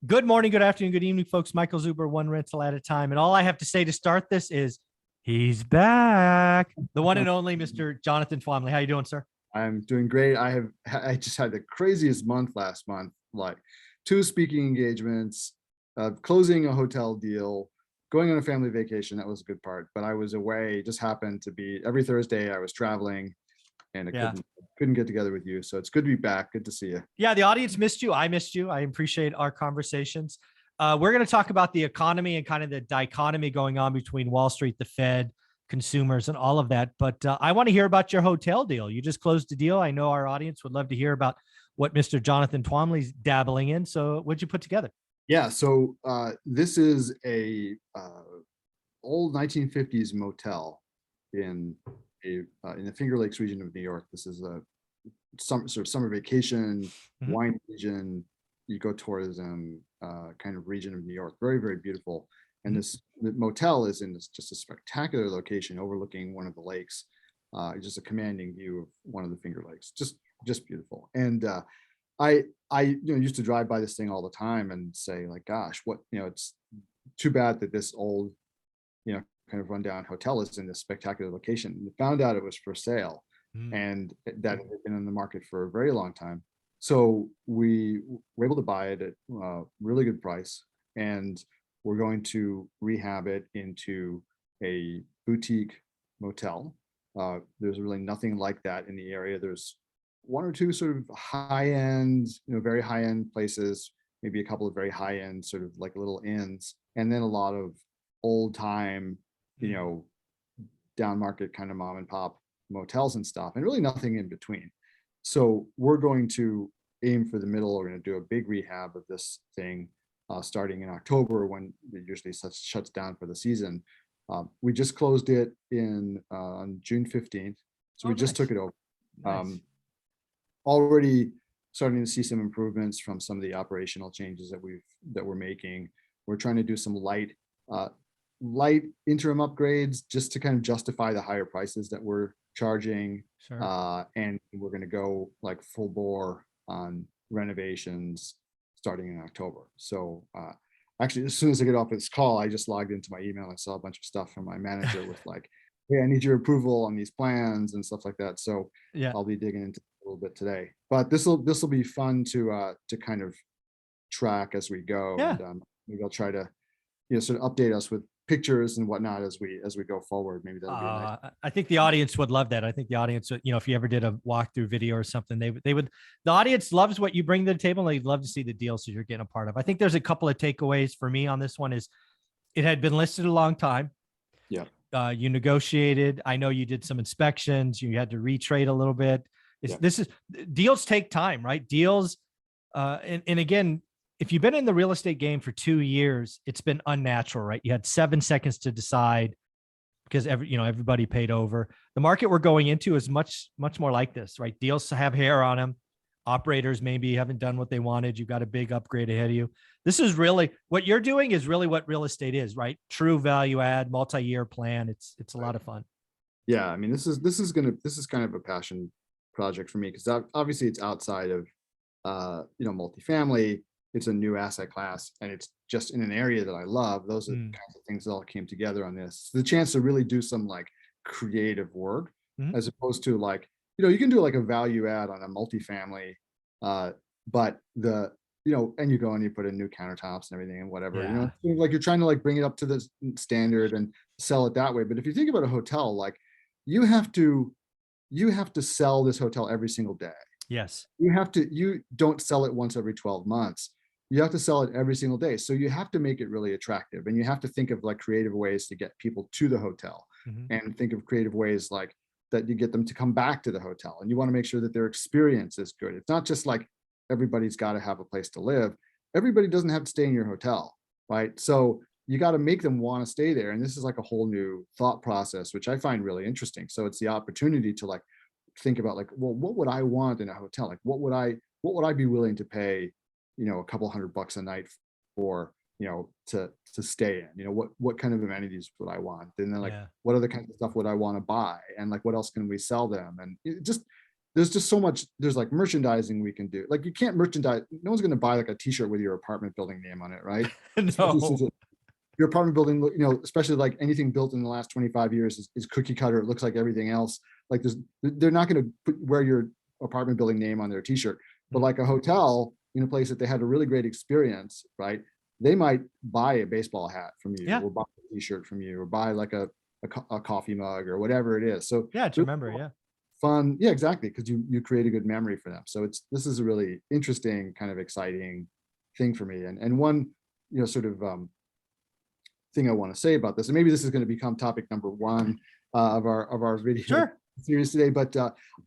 Good morning, good afternoon, good evening, folks. Michael Zuber, one rental at a time. And all I have to say to start this is he's back. The one and only Mr. Jonathan Twomley. How you doing, sir? I'm doing great. I just had the craziest month last month, like 2 speaking engagements, closing a hotel deal, going on a family vacation. That was a good part, but I was away. It just happened to be every Thursday I was traveling and I Yeah. couldn't get together with you. So it's good to be back. Good to see you. Yeah, the audience missed you. I missed you. I appreciate our conversations. We're going to talk about the economy and kind of the dichotomy going on between Wall Street, the Fed, consumers, and all of that. But I want to hear about your hotel deal. You just closed a deal. I know our audience would love to hear about what Mr. Jonathan Twomley's dabbling in. So what'd you put together? Yeah. So this is a old 1950s motel in in the Finger Lakes region of New York. This is a some sort of summer vacation, wine region, ecotourism kind of region of New York. Very, very beautiful. And the motel is in just a spectacular location overlooking one of the lakes. Just a commanding view of one of the Finger Lakes. Just beautiful. And I used to drive by this thing all the time and say like, gosh, it's too bad that this old, kind of rundown hotel is in this spectacular location. We found out it was for sale and that had been in the market for a very long time. So we were able to buy it at a really good price, and we're going to rehab it into a boutique motel. There's really nothing like that in the area. There's one or two sort of high-end, very high-end places, maybe a couple of very high-end sort of like little inns, and then a lot of old-time, down market kind of mom and pop motels and stuff, and really nothing in between. So we're going to aim for the middle. We're going to do a big rehab of this thing starting in October, when it usually shuts down for the season. We just closed it on June 15th. So we just took it over. Nice. Already starting to see some improvements from some of the operational changes that we're making. We're trying to do some light interim upgrades just to kind of justify the higher prices that we're charging. Sure. And we're going to go like full bore on renovations starting in October. So actually, as soon as I get off this call, I just logged into my email and saw a bunch of stuff from my manager with like, hey, I need your approval on these plans and stuff like that. So Yeah. I'll be digging into it a little bit today. But this will be fun to kind of track as we go. Yeah. And maybe I'll try to sort of update us with pictures and whatnot as we go forward. Maybe that'll be a nice. I think the audience would love that. I think the audience, if you ever did a walkthrough video or something, they would, the audience loves what you bring to the table. And they'd love to see the deals that you're getting a part of. I think there's a couple of takeaways for me on this one is it had been listed a long time. Yeah. You negotiated. I know you did some inspections. You had to retrade a little bit. Deals take time, right? Deals. And again, if you've been in the real estate game for 2 years, it's been unnatural, right? You had 7 seconds to decide because everybody paid over. The market we're going into is much more like this, right? Deals have hair on them. Operators maybe haven't done what they wanted. You've got a big upgrade ahead of you. This is really what you're doing is really what real estate is, right? True value add, multi-year plan. It's a lot of fun. Yeah, I mean, this is kind of a passion project for me because obviously it's outside of multifamily. It's a new asset class, and it's just in an area that I love. Those are the kinds of things that all came together on this. The chance to really do some like creative work, as opposed to like, you can do like a value add on a multifamily, but and you go and you put in new countertops and everything and whatever, like you're trying to like bring it up to the standard and sell it that way. But if you think about a hotel, like you have to sell this hotel every single day. Yes. You don't sell it once every 12 months. You have to sell it every single day. So you have to make it really attractive, and you have to think of like creative ways to get people to the hotel, and think of creative ways like that you get them to come back to the hotel. And you want to make sure that their experience is good. It's not just like everybody's got to have a place to live. Everybody doesn't have to stay in your hotel, right? So you got to make them want to stay there. And this is like a whole new thought process, which I find really interesting. So it's the opportunity to like think about like, well, what would I want in a hotel? Like, what would I be willing to pay, a couple $100 a night for, to stay in, what kind of amenities would I want? And then like, what other kinds of stuff would I want to buy? And like, what else can we sell them? And there's just so much, there's like merchandising we can do. Like you can't merchandise, no one's going to buy like a t-shirt with your apartment building name on it, right? Especially since No. your apartment building, you know, especially like anything built in the last 25 years is cookie cutter. It looks like everything else. Like they're not going to wear your apartment building name on their t-shirt, but like a hotel in a place that they had a really great experience, right? They might buy a baseball hat from you, Yeah. or buy a t-shirt from you, or buy like a coffee mug or whatever it is. So Yeah. To remember. Yeah. fun. Yeah, exactly. Because you create a good memory for them. So this is a really interesting, kind of exciting thing for me. And one, you know, sort of thing I want to say about this, and maybe this is going to become topic number one of our video Sure. series today, but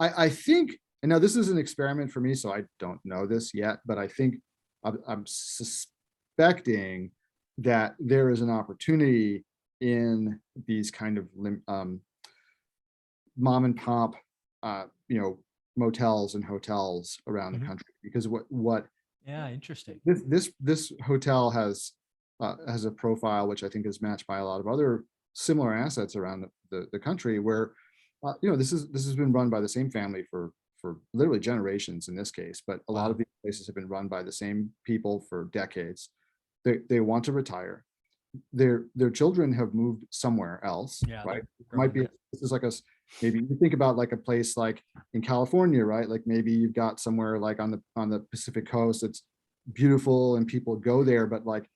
I think, and now this is an experiment for me, so I don't know this yet, but I think I'm suspecting that there is an opportunity in these kind of mom and pop, you know, motels and hotels around the country, because what Yeah. Interesting. this hotel has a profile which I think is matched by a lot of other similar assets around the country, where you know, this has been run by the same family for literally generations in this case, but a lot Wow. of these places have been run by the same people for decades. They want to retire. Their children have moved somewhere else, Yeah. right? They're Might growing be, this is like maybe you think about like a place like in California, right? Like maybe you've got somewhere like on the Pacific coast, it's beautiful and people go there, but like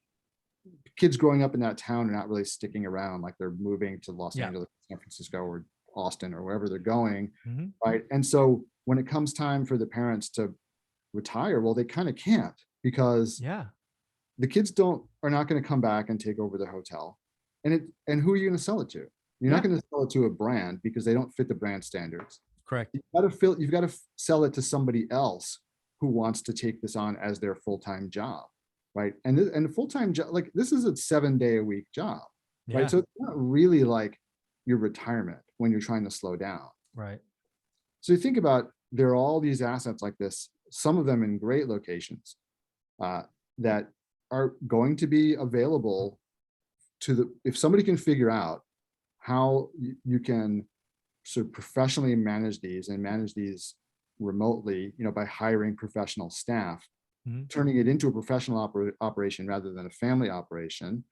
kids growing up in that town are not really sticking around. Like they're moving to Los Yeah. Angeles, San Francisco, or Austin, or wherever they're going, Mhm. right? And so when it comes time for the parents to retire, well, they kind of can't, because Yeah. the kids are not going to come back and take over the hotel. And who are you going to sell it to? You're not Yeah. going to sell it to a brand because they don't fit the brand standards. Correct. You've got to sell it to somebody else who wants to take this on as their full-time job, right? And a full-time job, like this is a 7-day a week job, right? Yeah. So it's not really like your retirement when you're trying to slow down. Right. So you think about, there are all these assets like this, some of them in great locations, that are going to be available if somebody can figure out how you can sort of professionally manage these, and manage these remotely, you know, by hiring professional staff, Mhm. turning it into a professional operation rather than a family operation.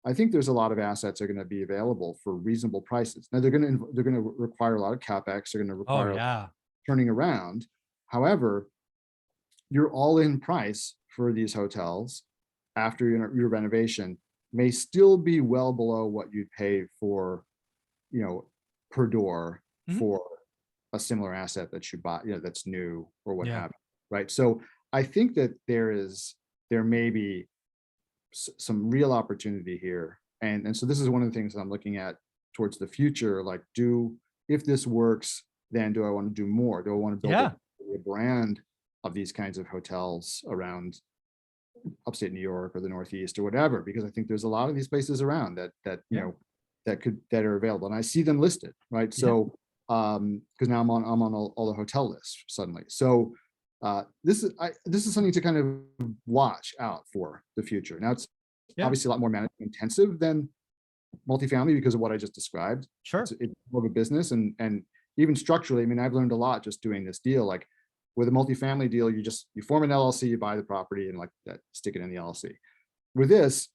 I think there's a lot of assets that are going to be available for reasonable prices. Now they're going to require a lot of capex. They're going to Oh require yeah. turning around. However, your all-in price for these hotels after your renovation may still be well below what you'd pay for, you know, per door Mhm. for a similar asset that you buy, you know, that's new or what Yeah. have you, right? So I think that there may be some real opportunity here, and so this is one of the things that I'm looking at towards the future. Like, if this works, then do I want to do more? Do I want to build Yeah. a brand of these kinds of hotels around upstate New York or the Northeast or whatever? Because I think there's a lot of these places around that you Yeah. know, that are available, and I see them listed, right? Yeah. So because now I'm on all the hotel lists suddenly. So this is something to kind of watch out for the future. Now it's Yeah. obviously a lot more management intensive than multifamily because of what I just described. Sure. It's more of a business, and even structurally, I mean, I've learned a lot just doing this deal. Like with a multifamily deal, you form an LLC, you buy the property, and like that, stick it in the LLC. With this,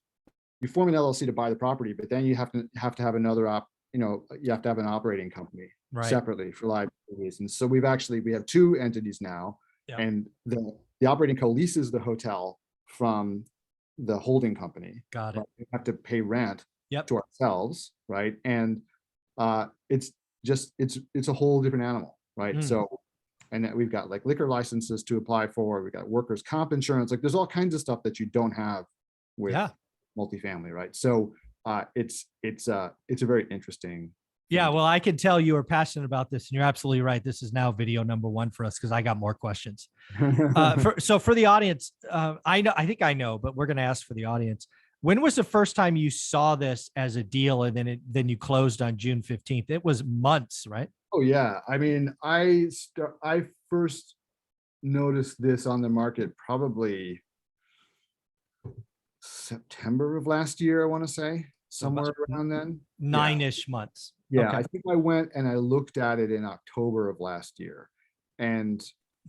you form an LLC to buy the property, but then you have to have another you have to have an operating company Right. separately for liability reasons. So we have 2 entities now, Yeah. and the operating co leases the hotel from the holding company. Got it. But we have to pay rent Yep. to ourselves, right? And it's a whole different animal, right? Mm. So, and then we've got like liquor licenses to apply for. We've got workers' comp insurance. Like there's all kinds of stuff that you don't have with Yeah. multifamily, right? So it's a very interesting Yeah. thing. Well, I can tell you are passionate about this, and you're absolutely right. This is now video number 1 for us because I got more questions. So for the audience, I think I know, but we're going to ask for the audience. When was the first time you saw this as a deal, and then you closed on June 15th? It was months, right? Oh yeah, I mean, I first noticed this on the market probably September of last year, I want to say, So about somewhere around then. Yeah. 9-ish months. Yeah, Okay. I think I went and I looked at it in October of last year. And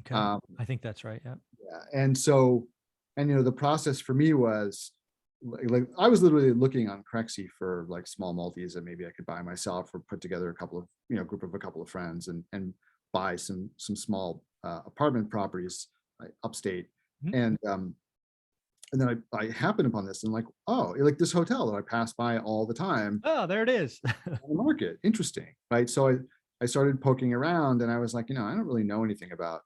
Okay. I think that's right. Yeah. yeah, and so, and the process for me was like I was literally looking on Crexy for like small multis that maybe I could buy myself or put together a couple of, group of a couple of friends and buy some small apartment properties upstate. Mhm. And then I happened upon this and like, oh, like this hotel that I pass by all the time Oh, there it is. on the market. Interesting, right? So I started poking around and I was like, I don't really know anything about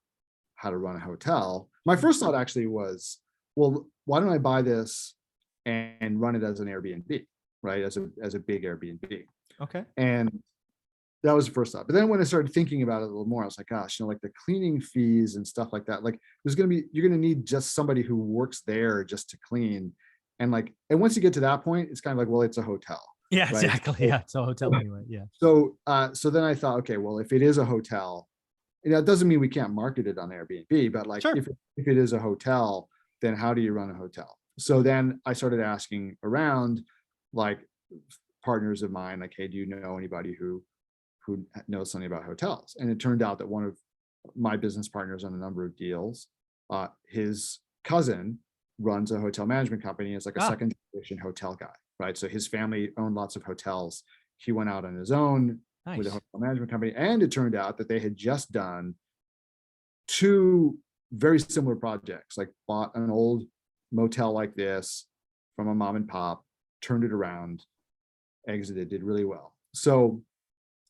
how to run a hotel. My first thought actually was, well, why don't I buy this and run it as an Airbnb, right? As a big Airbnb. Okay. And that was the first thought. But then when I started thinking about it a little more, I was like, gosh, like the cleaning fees and stuff like that, like you're gonna need just somebody who works there just to clean. And once you get to that point, it's kind of like, well, it's a hotel. Yeah, Right. exactly. Yeah. It's a hotel anyway. Yeah. So then I thought, okay, well, if it is a hotel, it doesn't mean we can't market it on Airbnb, but like Sure. if it is a hotel, then how do you run a hotel? So then I started asking around, like partners of mine, like, hey, do you know anybody who knows something about hotels? And it turned out that one of my business partners on a number of deals, his cousin runs a hotel management company as like a second generation hotel guy, right? So his family owned lots of hotels. He went out on his own with a Nice. hotel management company. And it turned out that they had just done two very similar projects, like bought an old motel like this from a mom and pop, turned it around, exited, did really well. So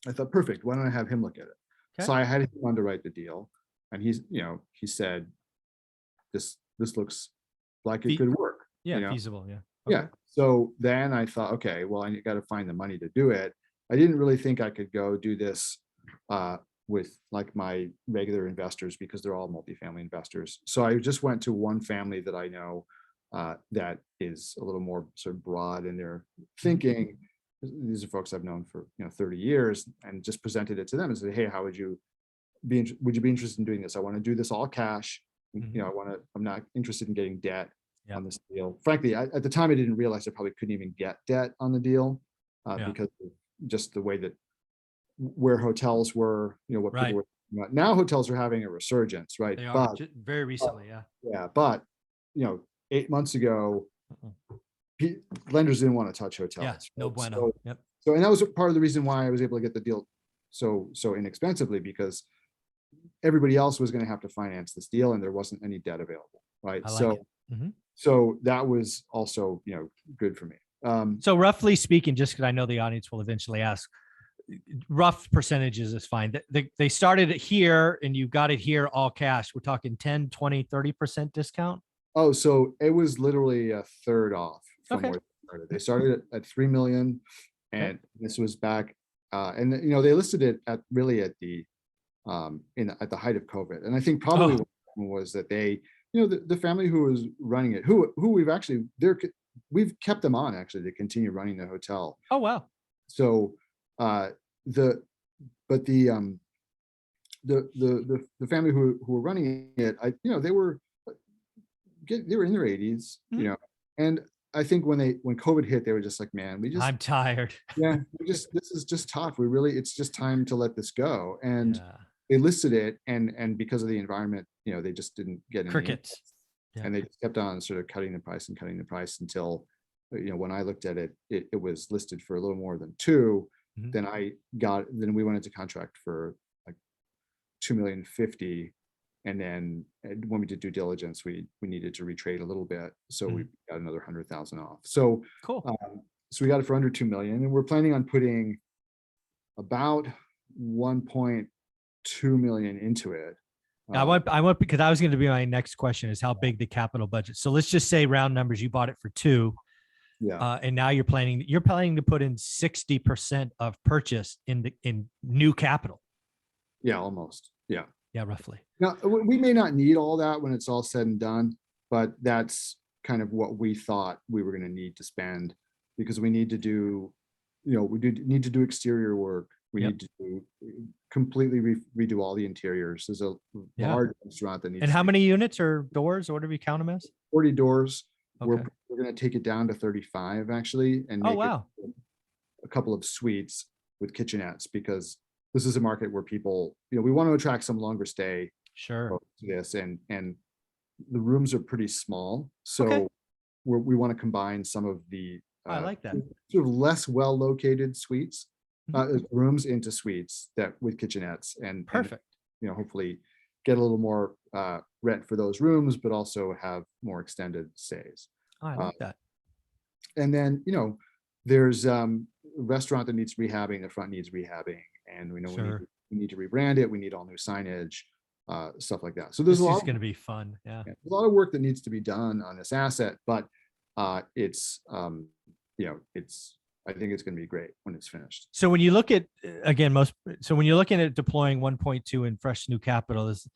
I thought, perfect, why don't I have him look at it? Okay. So I had him underwrite the deal. And he said, this looks like it could work. Yeah. Feasible. Yeah. Yeah. So then I thought, okay, well, I got to find the money to do it. I didn't really think I could go do this with like my regular investors because they're all multifamily investors. So I just went to one family that I know that is a little more sort of broad in their thinking. These are folks I've known for 30 years, and just presented it to them and said, hey, would you be interested in doing this? I want to do this all cash. I'm not interested in getting debt on this deal. Frankly, at the time I didn't realize I probably couldn't even get debt on the deal because of just the way that where hotels were, what people were. Now hotels are having a resurgence, right? They are very recently. Yeah. Yeah, but 8 months ago, lenders didn't want to touch hotels. Yeah, no bueno. Yep. So, and that was part of the reason why I was able to get the deal so inexpensively, because everybody else was going to have to finance this deal and there wasn't any debt available, right? I like it. So that was also, good for me. So roughly speaking, just because I know the audience will eventually ask, rough percentages is fine. They started it here and you got it here all cash. We're talking 10, 20, 30% discount. Oh, so it was literally a third off from where they started. They started at 3 million, and this was back, and they listed it at the at the height of COVID. And I think probably what happened was that they, the family who was running it, who we've kept them on actually to continue running the hotel. Oh wow. So the family who were running it, they were in their 80s, and I think when COVID hit, they were just like, man, I'm tired. Yeah, this is just tough. It's just time to let this go. And they listed it, and because of the environment, they just didn't get any crickets. And they just kept on sort of cutting the price until, when I looked at it, it was listed for a little more than 2. Then we went into contract for like 2,050,000. And then when we did due diligence, we needed to retrade a little bit. So we got another 100,000 off. So cool. So we got it for under 2 million, and we're planning on putting about 1.2 million into it. I want because I was going to be my next question is how big the capital budget. So let's just say round numbers, you bought it for 2. Yeah. And now you're planning to put in 60% of purchase in new capital. Yeah, almost. Yeah. Yeah, roughly. Now, we may not need all that when it's all said and done, but that's kind of what we thought we were going to need to spend, because we need to do, need to do exterior work. We need to completely redo all the interiors. There's a large restaurant that needs. And how many units or doors or whatever you count them as? 40 doors. Okay. We're going to take it down to 35 actually, and make it a couple of suites with kitchenettes, because this is a market where people, we want to attract some longer stay Sure. folks to this, and the rooms are pretty small, so Okay. we want to combine some of the I like that. sort of less well located suites, Mhm. rooms into suites that with kitchenettes, and Perfect. hopefully get a little more rent for those rooms, but also have more extended stays. I like that. And then, there's a restaurant that needs rehabbing, the front needs rehabbing, and we know Sure. we need to rebrand it, we need all new signage, stuff like that. So there's This a is lot, going to be fun. Yeah. there's a lot of work that needs to be done on this asset, but it's it's, I think it's going to be great when it's finished. So when you look at again, so when you're looking at deploying 1.2 in fresh new capital is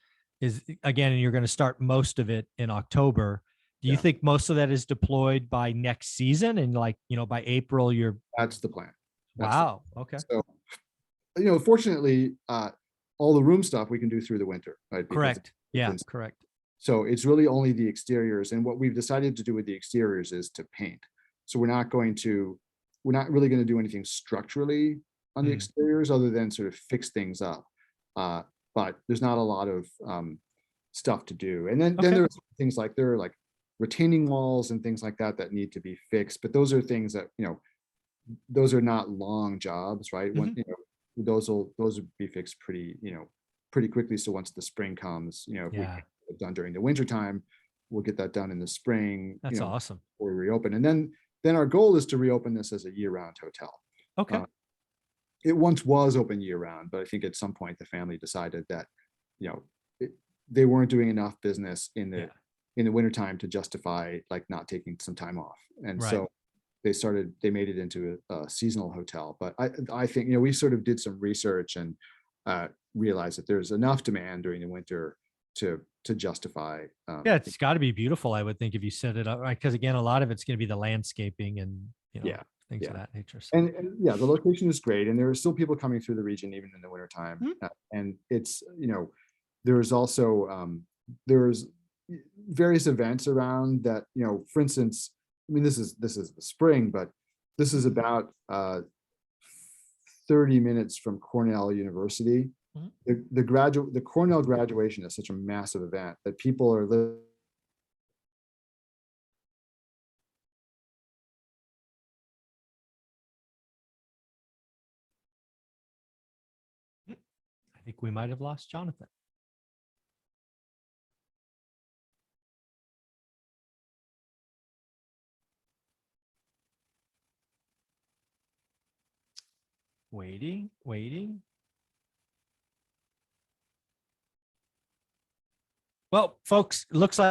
again, and you're going to start most of it in October. Do you Yeah. think most of that is deployed by next season? And like, by April, you're That's the plan. That's the- wow. Okay. So, fortunately, all the room stuff we can do through the winter, right? Because Correct. Yeah. it's- Correct. So it's really only the exteriors, and what we've decided to do with the exteriors is to paint. So we're not really going to do anything structurally on the Mm. exteriors other than sort of fix things up. But there's not a lot of stuff to do. And then Okay. there's things like there are like retaining walls and things like that that need to be fixed. But those are things that, those are not long jobs, right? When, those will be fixed pretty quickly. So once the spring comes, if we Yeah. get it done during the winter time, we'll get that done in the spring. That's awesome. Or reopen. And then our goal is to reopen this as a year-round hotel. Okay. It once was open year-round, but I think at some point the family decided that, they weren't doing enough business in the wintertime to justify like not taking some time off. And Right. so they made it into a seasonal hotel. But I think, we sort of did some research and realized that there's enough demand during the winter to justify. Yeah, it's got to be beautiful, I would think, if you set it up right, because again, a lot of it's going to be the landscaping and Yeah, things yeah. of that nature. So, And yeah, the location is great, and there are still people coming through the region even in the wintertime. Mhm. And it's, there's also there's various events around that, for instance, I mean, this is the spring, but this is about 30 minutes from Cornell University. Mhm. The Cornell graduation is such a massive event that people are I think we might have lost Jonathan. Waiting. Well, folks, looks like